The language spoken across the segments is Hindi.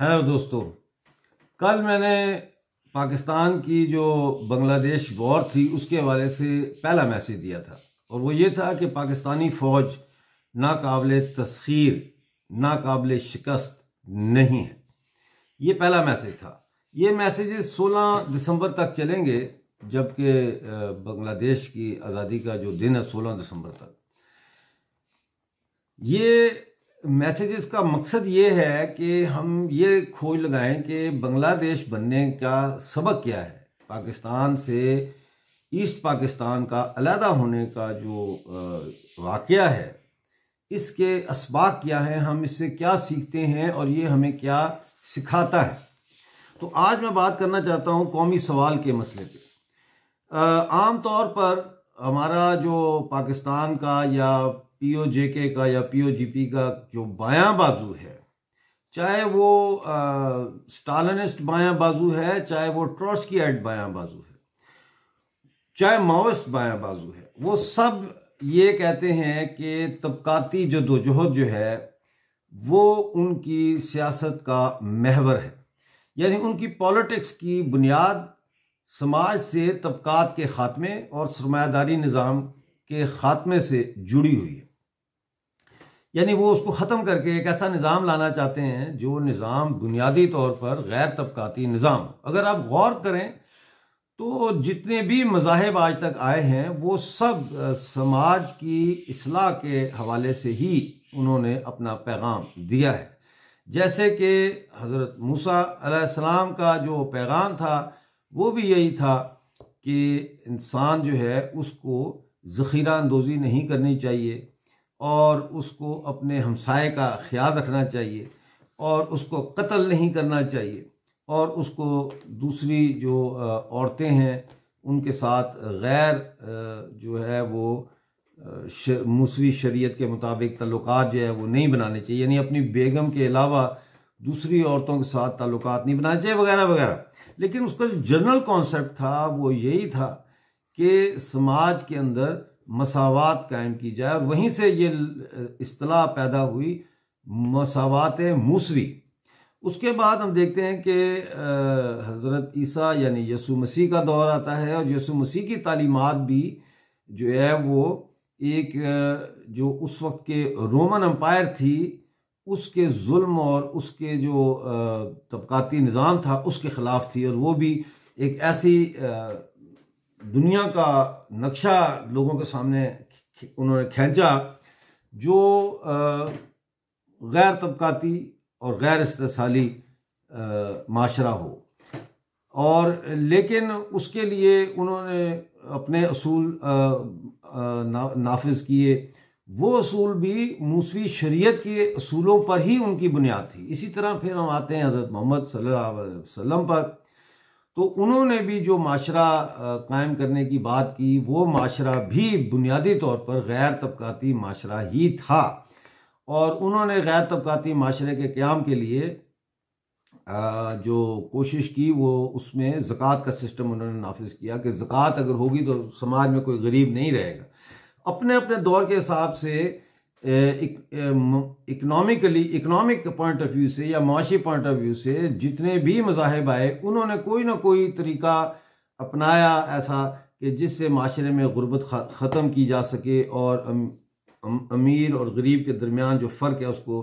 हेलो दोस्तों, कल मैंने पाकिस्तान की जो बांग्लादेश वॉर थी उसके हवाले से पहला मैसेज दिया था और वो ये था कि पाकिस्तानी फ़ौज नाकाबिल तस्खीर, नाकाबिल शिकस्त नहीं है। ये पहला मैसेज था। ये मैसेजेस 16 दिसंबर तक चलेंगे, जबकि बांग्लादेश की आज़ादी का जो दिन है 16 दिसंबर तक। ये मैसेजेस का मकसद ये है कि हम ये खोज लगाएं कि बांग्लादेश बनने का सबक क्या है, पाकिस्तान से ईस्ट पाकिस्तान का अलहदा होने का जो वाक़या है, इसके असबाब क्या हैं, हम इससे क्या सीखते हैं और ये हमें क्या सिखाता है। तो आज मैं बात करना चाहता हूँ कौमी सवाल के मसले पे। आम तौर पर हमारा जो पाकिस्तान का या पीओजेके का या पीओजीपी का जो बायां बाजू है, चाहे वो स्टालिनिस्ट बायां बाजू है, चाहे वो ट्रॉट्स्कीइट बायां बाजू है, चाहे माओइस्ट बायां बाजू है, वो सब ये कहते हैं कि तबकाती जद्दोजहद जो है वो उनकी सियासत का महवर है। यानी उनकी पॉलिटिक्स की बुनियाद समाज से तबकात के खात्मे और सरमायादारी निज़ाम के खात्मे से जुड़ी हुई है। यानी वो उसको ख़त्म करके एक ऐसा निज़ाम लाना चाहते हैं जो निज़ाम बुनियादी तौर पर गैर तबकाती निज़ाम। अगर आप गौर करें तो जितने भी मज़ाहिब आज तक आए हैं वो सब समाज की इस्लाह के हवाले से ही उन्होंने अपना पैगाम दिया है। जैसे कि हज़रत मूसा अलैहिस्सलाम का जो पैगाम था वो भी यही था कि इंसान जो है उसको ज़ख़ीरा अंदोज़ी नहीं करनी चाहिए और उसको अपने हमसाये का ख्याल रखना चाहिए और उसको कत्ल नहीं करना चाहिए और उसको दूसरी जो औरतें हैं उनके साथ गैर जो है वो मूसवी शरीयत के मुताबिक ताल्लुकात जो है वो नहीं बनाने चाहिए। यानी अपनी बेगम के अलावा दूसरी औरतों के साथ ताल्लुकात नहीं बनाने चाहिए वगैरह वगैरह। लेकिन उसका जो जनरल कॉन्सेप्ट था वो यही था कि समाज के अंदर मसावात कायम की जाए और वहीं से ये इस्तिलाह पैदा हुई मसावात मूसवी। उसके बाद हम देखते हैं कि हज़रत ईसा यानी यसु मसीह का दौर आता है और यसु मसीह की तालीमात भी जो है वो एक जो उस वक्त के रोमन एम्पायर थी उसके जुल्म और उसके जो तबकाती निज़ाम था उसके ख़िलाफ़ थी और वो भी एक ऐसी दुनिया का नक्शा लोगों के सामने उन्होंने खींचा जो गैर तबकाती और गैर इस्तिसाली माशरा हो। और लेकिन उसके लिए उन्होंने अपने असूल नाफिज किए। वो असूल भी मूसवी शरीयत के असूलों पर ही उनकी बुनियाद थी। इसी तरह फिर हम आते हैं हज़रत मोहम्मद सल्लल्लाहु अलैहि वसल्लम पर, तो उन्होंने भी जो माशरा कायम करने की बात की वो माशरा भी बुनियादी तौर पर गैर तबकाती माशरा ही था और उन्होंने गैर तबकाती माशरे के क़याम के लिए जो कोशिश की वो उसमें ज़कात का सिस्टम उन्होंने नाफिज किया कि ज़कात अगर होगी तो समाज में कोई गरीब नहीं रहेगा। अपने अपने दौर के हिसाब से इकोनॉमिक पॉइंट ऑफ व्यू से या माशी पॉइंट ऑफ व्यू से जितने भी मज़ाहिब आए उन्होंने कोई ना कोई तरीका अपनाया ऐसा कि जिससे माशरे में गुर्बत ख़त्म की जा सके और अमीर और गरीब के दरमियान जो फ़र्क है उसको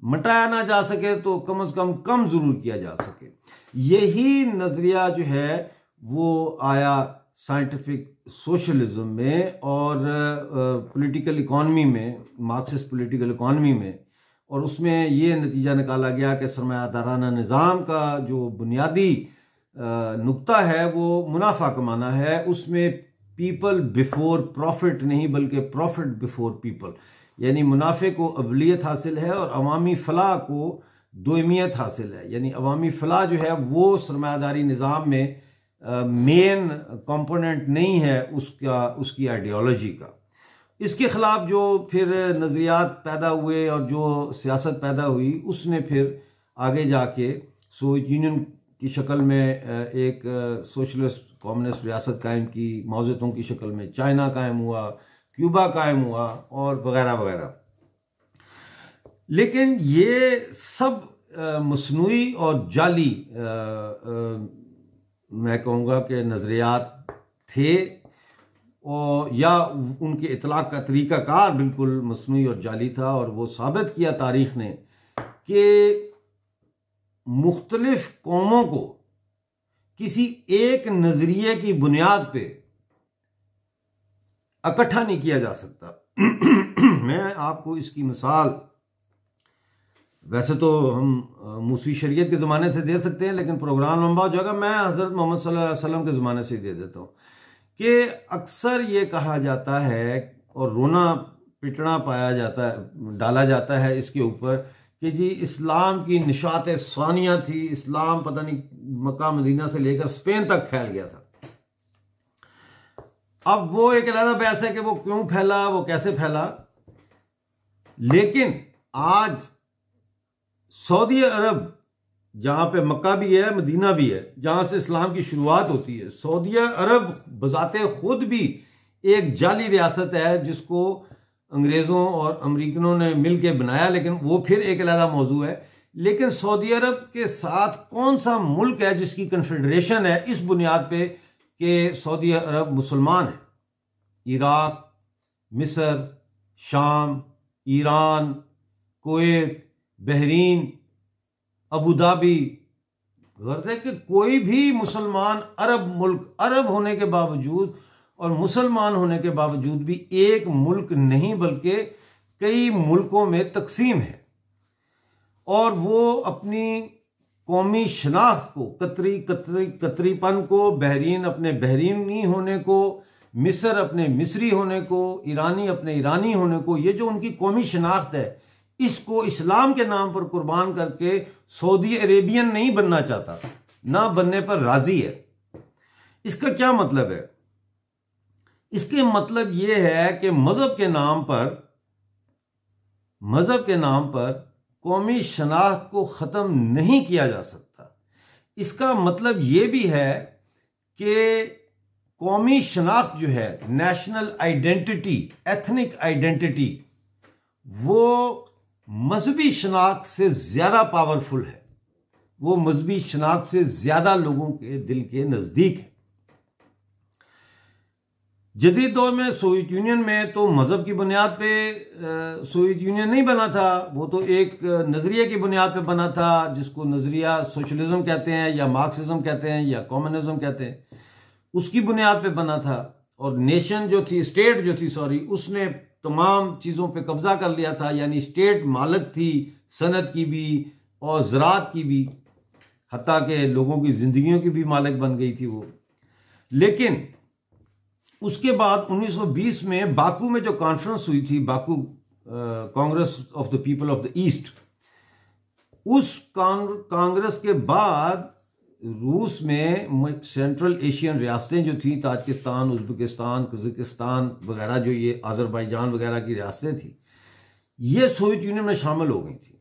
मिटाया ना जा सके तो कम से कम ज़रूर किया जा सके। यही नज़रिया जो है वो आया साइंटिफिक सोशलिज्म में और पॉलिटिकल इकॉनमी में, मार्क्सिस्ट पॉलिटिकल इकॉनमी में, और उसमें ये नतीजा निकाला गया कि सरमायादाराना निज़ाम का जो बुनियादी नुक्ता है वो मुनाफा कमाना है। उसमें पीपल बिफोर प्रॉफिट नहीं बल्कि प्रॉफिट बिफोर पीपल, यानी मुनाफे को अवलियत हासिल है और अवामी फलाह को दोयमियत हासिल है। यानी अवामी फलाह जो है वो सरमायादारी निज़ाम में मेन कंपोनेंट नहीं है उसकी आइडियोलॉजी का। इसके ख़िलाफ़ जो फिर नज़रियात पैदा हुए और जो सियासत पैदा हुई उसने फिर आगे जाके सोवियत यूनियन की शक्ल में एक सोशलिस्ट कम्युनिस्ट रियासत कायम की, मौज़तों की शक्ल में चाइना कायम हुआ, क्यूबा कायम हुआ और वगैरह वगैरह। लेकिन ये सब मसनूई और जाली मैं कहूँगा कि नज़रियात थे, और या उनके इतलाक़ का तरीक़ाकार बिल्कुल मसनूई और जाली था। और वो साबित किया तारीख़ ने कि मुख्तलिफ़ कौमों को किसी एक नज़रिए की बुनियाद पे इकट्ठा नहीं किया जा सकता। मैं आपको इसकी मिसाल, वैसे तो हम मूसी शरीयत के ज़माने से दे सकते हैं, लेकिन प्रोग्राम लंबा हो जाएगा, मैं हज़रत मोहम्मद सल्लल्लाहु अलैहि वसल्लम के ज़माने से दे देता हूँ कि अक्सर ये कहा जाता है और रोना पिटना डाला जाता है इसके ऊपर कि जी इस्लाम की निशात सानिया थी, इस्लाम पता नहीं मक्का मदीना से लेकर स्पेन तक फैल गया था। अब वो एक अलग बहस है कि वो क्यों फैला, वो कैसे फैला, लेकिन आज सऊदी अरब, जहां पे मक्का भी है मदीना भी है, जहां से इस्लाम की शुरुआत होती है, सऊदी अरब बजाते खुद भी एक जाली रियासत है जिसको अंग्रेज़ों और अमरीकनों ने मिल के बनाया, लेकिन वो फिर एक अलग मौजू है। लेकिन सऊदी अरब के साथ कौन सा मुल्क है जिसकी कन्फेडरेशन है इस बुनियाद पे कि सऊदी अरब मुसलमान है? इराक, मिस्र, शाम, Iran, Kuwait, Bahrain, Abu Dhabi, गर्ज है कि कोई भी मुसलमान अरब मुल्क, अरब होने के बावजूद और मुसलमान होने के बावजूद भी एक मुल्क नहीं बल्कि कई मुल्कों में तकसीम है। और वो अपनी कौमी शनाख्त को, कतरीपन को, बहरीन अपने बहरीनी होने को, मिस्र अपने मिस्री होने को, ईरानी अपने ईरानी होने को, ये जो उनकी कौमी शनाख्त है इसको इस्लाम के नाम पर कुर्बान करके सऊदी अरेबियन नहीं बनना चाहता, ना बनने पर राजी है। इसका क्या मतलब है? इसके मतलब यह है कि मजहब के नाम पर कौमी शनाख्त को खत्म नहीं किया जा सकता। इसका मतलब यह भी है कि कौमी शनाख्त जो है, नेशनल आइडेंटिटी, एथनिक आइडेंटिटी, वो मजहबी शनाख्त से ज्यादा पावरफुल है, वो मजहबी शनाख्त से ज्यादा लोगों के दिल के नजदीक है। जदीद दौर में सोवियत यूनियन में तो मजहब की बुनियाद पे सोवियत यूनियन नहीं बना था, वो तो एक नजरिए की बुनियाद पे बना था जिसको नजरिया सोशलिज्म कहते हैं या मार्क्सिज्म कहते हैं या कम्युनिज्म कहते हैं, उसकी बुनियाद पे बना था। और नेशन जो थी, स्टेट जो थी सॉरी, उसने तमाम चीज़ों पे कब्जा कर लिया था, यानी स्टेट मालिक थी सनत की भी और ज़राअत की भी, हत्ता के लोगों की ज़िंदगियों की भी मालिक बन गई थी वो। लेकिन उसके बाद 1920 में बाकू में जो कॉन्फ्रेंस हुई थी, Baku Congress of the people of the east, उस कांग्रेस के बाद रूस में सेंट्रल एशियन रियासतें जो थी, ताजिकिस्तान, उज़्बेकिस्तान, कज़ाकिस्तान वगैरह, जो ये आज़रबाईजान वगैरह की रियासतें थी, ये सोवियत यूनियन में शामिल हो गई थी।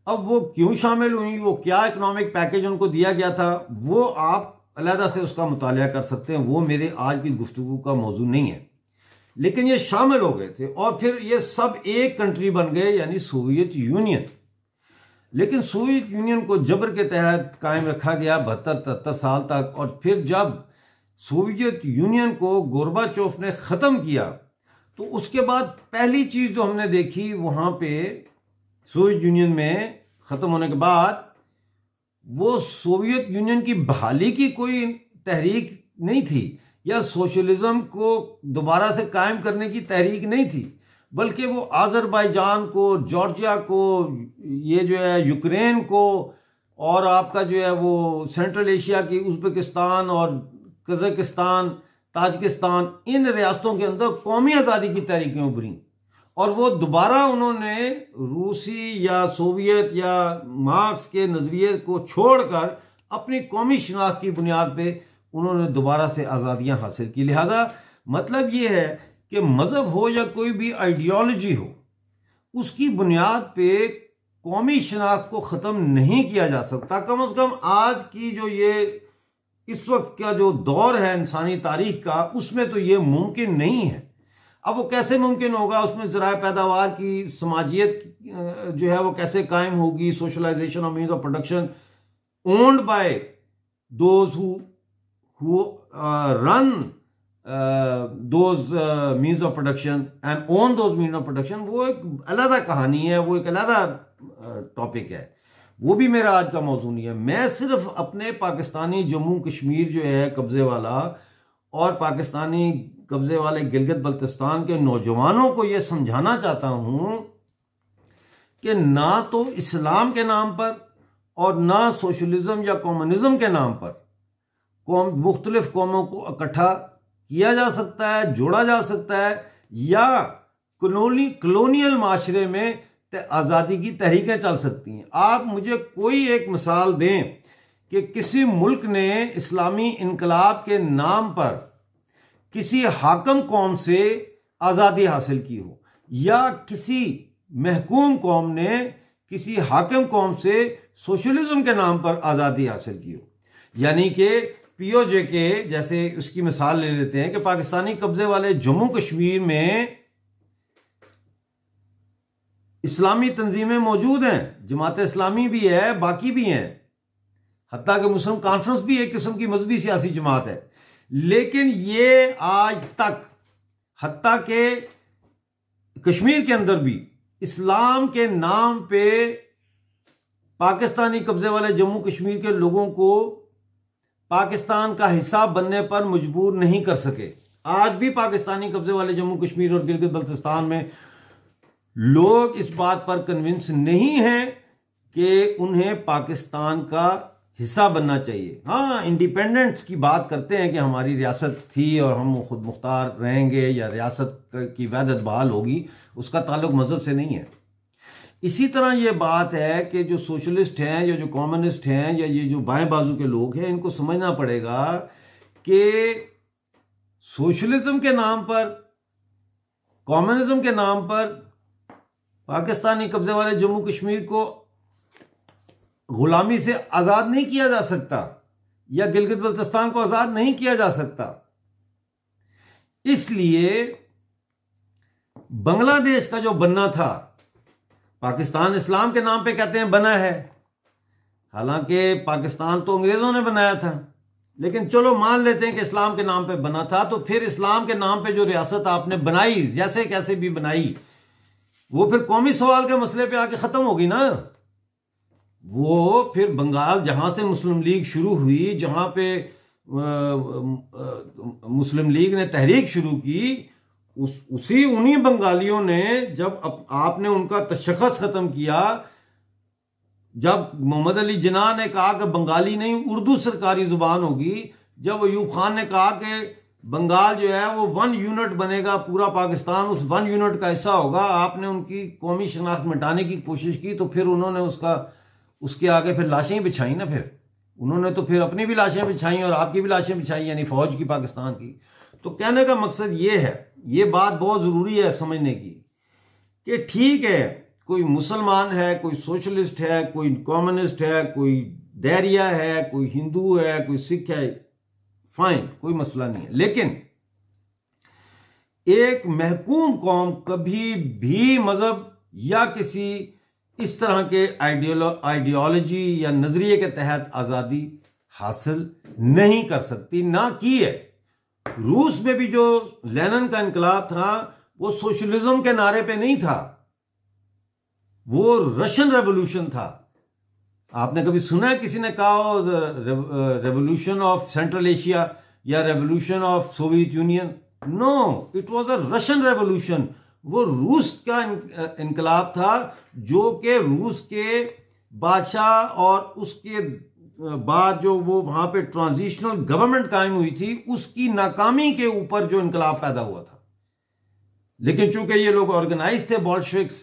अब वो क्यों शामिल हुई, वो क्या इकोनॉमिक पैकेज उनको दिया गया था, वो आप अलहदा से उसका मुतालिया कर सकते हैं, वो मेरे आज की गुफ्तगू का मौजू नहीं है। लेकिन ये शामिल हो गए थे और फिर ये सब एक कंट्री बन गए, यानी सोवियत यूनियन। लेकिन सोवियत यूनियन को जबर के तहत कायम रखा गया 72-73 साल तक। और फिर जब सोवियत यूनियन को गोरबाचोफ ने ख़त्म किया तो उसके बाद पहली चीज़ जो हमने देखी वहाँ पे सोवियत यूनियन में ख़त्म होने के बाद, वो सोवियत यूनियन की बहाली की कोई तहरीक नहीं थी या सोशलिज्म को दोबारा से कायम करने की तहरीक नहीं थी, बल्कि वो आज़रबाईजान को, जॉर्जिया को, ये जो है यूक्रेन को, और आपका जो है वो सेंट्रल एशिया की उज़्बेकिस्तान और कज़ाकिस्तान, ताजिकिस्तान, इन रियासतों के अंदर कौमी आज़ादी की तहरीकें उभरी और वो दोबारा उन्होंने रूसी या सोवियत या मार्क्स के नज़रिए को छोड़कर अपनी कौमी शनाख्त की बुनियाद पे उन्होंने दोबारा से आज़ादियाँ हासिल की। लिहाजा मतलब ये है कि मज़हब हो या कोई भी आइडियोलॉजी हो, उसकी बुनियाद पे कौमी शनाख्त को ख़त्म नहीं किया जा सकता। कम से कम आज की जो ये इस वक्त का जो दौर है इंसानी तारीख का, उसमें तो ये मुमकिन नहीं है। अब वो कैसे मुमकिन होगा, उसमें ज़राए पैदावार की समाजियत जो है वो कैसे कायम होगी, socialisation of means of production owned by those who run those means of production and own those means of production, वो एक अलग कहानी है, वो एक अलग टॉपिक है, वो भी मेरा आज का मौजू नहीं है। मैं सिर्फ अपने पाकिस्तानी जम्मू कश्मीर जो है कब्जे वाला और पाकिस्तानी कब्जे वाले गिलगित बल्तिस्तान के नौजवानों को यह समझाना चाहता हूं कि ना तो इस्लाम के नाम पर और ना सोशलिज्म या कम्युनिज्म के नाम पर मुख्तलिफ कौमों को इकट्ठा किया जा सकता है, जोड़ा जा सकता है, या कलोनियल माशरे में आज़ादी की तहरीकें चल सकती हैं। आप मुझे कोई एक मिसाल दें कि किसी मुल्क ने इस्लामी इनकलाब के नाम पर किसी हाकम कौम से आज़ादी हासिल की हो, या किसी महकूम कौम ने किसी हाकिम कौम से सोशलिज्म के नाम पर आज़ादी हासिल की हो। यानी कि पीओजे के जैसे उसकी मिसाल ले लेते हैं कि पाकिस्तानी कब्जे वाले जम्मू कश्मीर में इस्लामी तंजीमें मौजूद हैं, जमात इस्लामी भी है, बाकी भी हैं, हत्ता कि मुस्लिम कॉन्फ्रेंस भी एक किस्म की मजहबी सियासी जमात है, लेकिन ये आज तक हत्ता के कश्मीर के अंदर भी इस्लाम के नाम पे पाकिस्तानी कब्जे वाले जम्मू कश्मीर के लोगों को पाकिस्तान का हिस्सा बनने पर मजबूर नहीं कर सके। आज भी पाकिस्तानी कब्जे वाले जम्मू कश्मीर और गिलगित बल्तिस्तान में लोग इस बात पर कन्विंस नहीं हैं कि उन्हें पाकिस्तान का हिस्सा बनना चाहिए। हाँ, इंडिपेंडेंस की बात करते हैं कि हमारी रियासत थी और हम खुद मुख्तार रहेंगे या रियासत की वहदत बहाल होगी, उसका ताल्लुक मजहब से नहीं है। इसी तरह ये बात है कि जो सोशलिस्ट हैं या जो कम्युनिस्ट हैं या ये जो बाएं बाजू के लोग हैं, इनको समझना पड़ेगा कि सोशलिज्म के नाम पर, कम्युनिज्म के नाम पर पाकिस्तानी कब्जे वाले जम्मू कश्मीर को गुलामी से आजाद नहीं किया जा सकता या गिलगित बल्तिस्तान को आजाद नहीं किया जा सकता। इसलिए बांग्लादेश का जो बनना था, पाकिस्तान इस्लाम के नाम पे कहते हैं बना है, हालांकि पाकिस्तान तो अंग्रेजों ने बनाया था, लेकिन चलो मान लेते हैं कि इस्लाम के नाम पे बना था, तो फिर इस्लाम के नाम पे जो रियासत आपने बनाई, जैसे कैसे भी बनाई, वो फिर कौमी सवाल के मसले पे आके खत्म होगी ना। वो फिर बंगाल जहां से मुस्लिम लीग शुरू हुई, जहां पे मुस्लिम लीग ने तहरीक शुरू की, उन्हीं बंगालियों ने जब आपने उनका तशख्खुस खत्म किया, जब मोहम्मद अली जिन्ना ने कहा कि बंगाली नहीं उर्दू सरकारी जुबान होगी, जब अयूब खान ने कहा कि बंगाल जो है वो 1 यूनिट बनेगा, पूरा पाकिस्तान उस 1 यूनिट का हिस्सा होगा, आपने उनकी कौमी शनाख्त मिटाने की कोशिश की, तो फिर उन्होंने उसके आगे फिर लाशें ही बिछाई ना। फिर उन्होंने तो फिर अपनी भी लाशें बिछाई और आपकी भी लाशें बिछाई, यानी फौज की, पाकिस्तान की। तो कहने का मकसद ये है, ये बात बहुत जरूरी है समझने की कि ठीक है, कोई मुसलमान है, कोई सोशलिस्ट है, कोई कम्युनिस्ट है, कोई दैरिया है, कोई हिंदू है, कोई सिख है, फाइन, कोई मसला नहीं है, लेकिन एक महकूम कौम कभी भी मजहब या किसी इस तरह के आइडियोलॉजी या नजरिए के तहत आजादी हासिल नहीं कर सकती, ना की है। रूस में भी जो लेनिन का इनकलाब था वो सोशलिज्म के नारे पे नहीं था, वो रशियन रेवोल्यूशन था। आपने कभी सुना है किसी ने कहा रेवोल्यूशन ऑफ सेंट्रल एशिया या revolution of Soviet Union? No, it was a Russian revolution. वो रूस का इनकलाब था, जो कि रूस के बादशाह और उसके बाद जो वो वहां पे ट्रांजिशनल गवर्नमेंट कायम हुई थी, उसकी नाकामी के ऊपर जो इनकलाब पैदा हुआ था। लेकिन चूंकि ये लोग ऑर्गेनाइज थे, बोल्शेविक्स,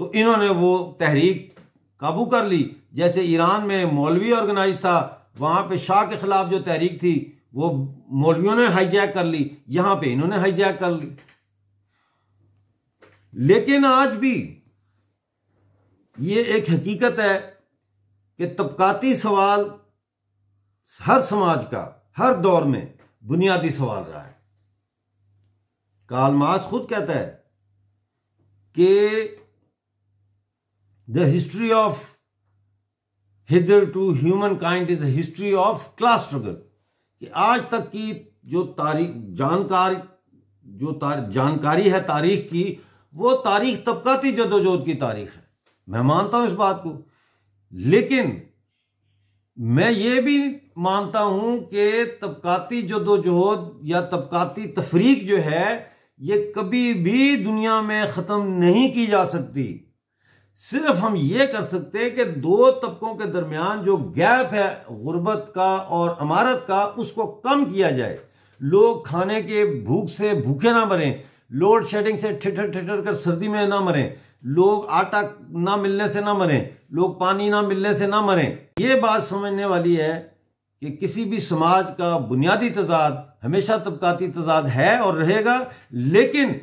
तो इन्होंने वो तहरीक काबू कर ली। जैसे ईरान में मौलवी ऑर्गेनाइज था, वहां पे शाह के खिलाफ जो तहरीक थी वो मौलवियों ने हाईजैक कर ली, यहां पे इन्होंने हाईजैक कर ली। लेकिन आज भी ये एक हकीकत है कि तबकाती सवाल हर समाज का हर दौर में बुनियादी सवाल रहा है। कार्ल मार्क्स खुद कहता है कि the history of hitherto humankind is a history of class struggle, कि आज तक की जो जानकारी है तारीख की, वो तारीख तबकाती जदोजहद की तारीख है। मैं मानता हूं इस बात को, लेकिन मैं ये भी मानता हूं कि तबकाती जदोजहद या तबकाती तफरीक जो है ये कभी भी दुनिया में ख़त्म नहीं की जा सकती। सिर्फ हम ये कर सकते हैं कि दो तबकों के दरमियान जो गैप है गुर्बत का और अमारत का, उसको कम किया जाए। लोग खाने के भूख से भूखे ना मरें, लोड शेडिंग से ठिठर ठिठर कर सर्दी में ना मरें, लोग आटा ना मिलने से ना मरें, लोग पानी ना मिलने से ना मरें। ये बात समझने वाली है कि किसी भी समाज का बुनियादी तजाद हमेशा तबकाती तजाद है और रहेगा, लेकिन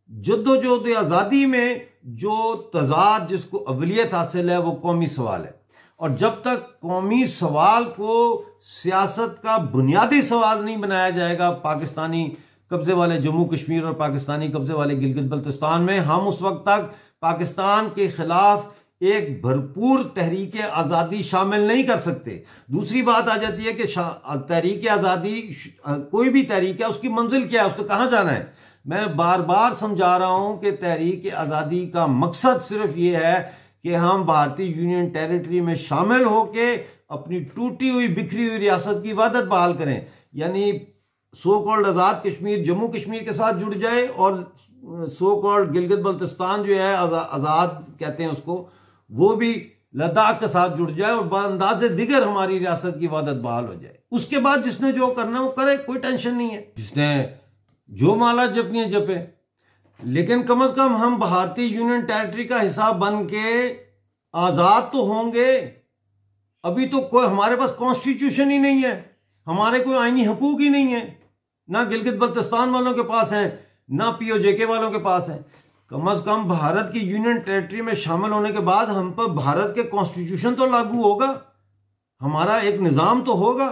जद्दोजहद आज़ादी में जो तजाद जिसको अवलियत हासिल है वो कौमी सवाल है। और जब तक कौमी सवाल को सियासत का बुनियादी सवाल नहीं बनाया जाएगा, पाकिस्तानी कब्जे वाले जम्मू कश्मीर और पाकिस्तानी कब्जे वाले गिलगित बल्तिस्तान में, हम उस वक्त तक पाकिस्तान के खिलाफ एक भरपूर तहरीक आज़ादी शामिल नहीं कर सकते। दूसरी बात आ जाती है कि तहरीक आज़ादी, कोई भी तहरीक है, उसकी मंजिल क्या है, उसको कहाँ जाना है। मैं बार बार समझा रहा हूं कि तहरीक आज़ादी का मकसद सिर्फ ये है कि हम भारतीय यूनियन टेरिटरी में शामिल होके अपनी टूटी हुई बिखरी हुई रियासत की वहदत बहाल करें, यानी सो कॉल्ड आज़ाद कश्मीर जम्मू कश्मीर के साथ जुड़ जाए और सो कॉल्ड गिलगित बल्तिस्तान जो है आज़ाद कहते हैं उसको, वो भी लद्दाख के साथ जुड़ जाए और बांदाज़े दिगर हमारी रियासत की वहदत बहाल हो जाए। उसके बाद जिसने जो करना वो करे, कोई टेंशन नहीं है। जिसने जो माला जपनी है जपे, लेकिन कम से कम हम भारतीय यूनियन टेरिटरी का हिस्सा बन के आज़ाद तो होंगे। अभी तो कोई हमारे पास कॉन्स्टिट्यूशन ही नहीं है, हमारे कोई आईनी हकूक ही नहीं है, ना गिलगित बल्तिस्तान वालों के पास है, ना पीओजेके वालों के पास है। कम से कम भारत की यूनियन टेरिटरी में शामिल होने के बाद हम पर भारत के कॉन्स्टिट्यूशन तो लागू होगा, हमारा एक निज़ाम तो होगा,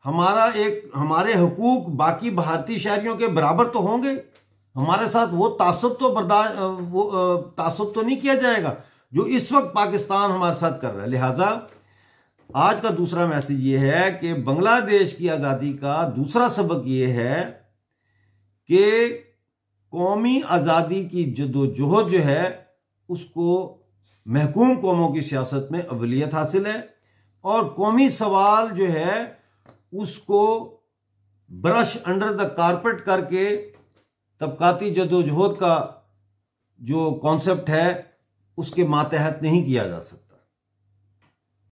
हमारे हकूक बाकी भारतीय शहरियों के बराबर तो होंगे। हमारे साथ वो तासुब तो नहीं किया जाएगा जो इस वक्त पाकिस्तान हमारे साथ कर रहा है। लिहाजा आज का दूसरा मैसेज ये है कि बांग्लादेश की आज़ादी का दूसरा सबक ये है कि कौमी आज़ादी की जदोजहद जो है उसको महकूम कौमों की सियासत में अवलियत हासिल है, और कौमी सवाल जो है उसको ब्रश अंडर द कारपेट करके तबकाती जदोजहद का जो कॉन्सेप्ट है उसके मातहत नहीं किया जा सकता।